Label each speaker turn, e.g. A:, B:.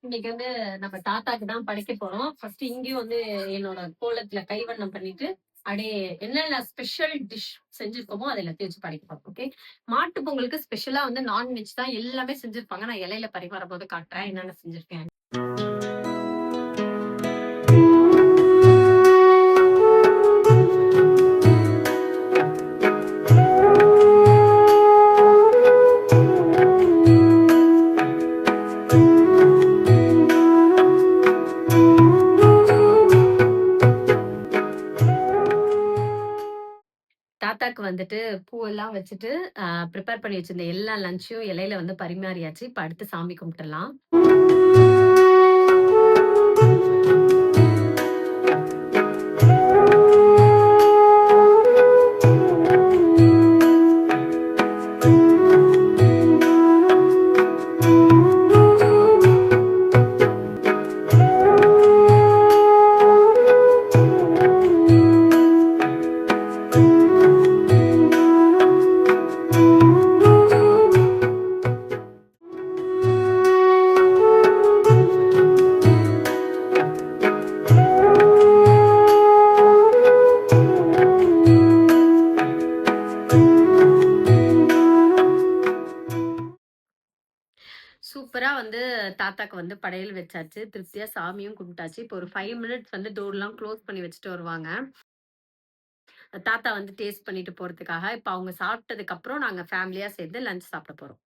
A: இன்னைக்கு வந்து நம்ம தாத்தாக்கு தான் படைக்க போறோம். ஃபர்ஸ்ட் இங்கேயும் வந்து என்னோட கோலத்துல கைவண்ணம் பண்ணிட்டு, அப்படியே என்னென்ன ஸ்பெஷல் டிஷ் செஞ்சிருக்கோமோ அது எல்லாத்தையும் வச்சு படைக்க போறோம். ஓகே. மாட்டு பொங்கலுக்கு ஸ்பெஷலா வந்து நான்வெஜ் தான் எல்லாமே செஞ்சிருப்பாங்க. நான் இலையில பரிமாறும்போது காட்டுறேன் என்னென்ன செஞ்சிருக்கேன். தாத்தாக்கு வந்துட்டு பூவெல்லாம் வச்சுட்டு ப்ரிப்பேர் பண்ணி வச்சிருந்த எல்லா லஞ்சையும் இலையில வந்து பரிமாறியாச்சு. இப்ப அடுத்து சாமி கும்பிட்டுறலாம். சூப்பரா வந்து தாத்தாக்கு வந்து படையல் வச்சாச்சு. திருப்தியா சாமியும் கும்பிட்டாச்சு. இப்போ ஒரு 5 மினிட்ஸ் வந்து டோர்லாம் க்ளோஸ் பண்ணி வச்சுட்டு வருவாங்க. தாத்தா வந்து டேஸ்ட் பண்ணிட்டு போறதுக்காக. இப்ப அவங்க சாப்பிட்டதுக்கு அப்புறம் நாங்க ஃபேமிலியா சேர்ந்து லஞ்ச் சாப்பிட போறோம்.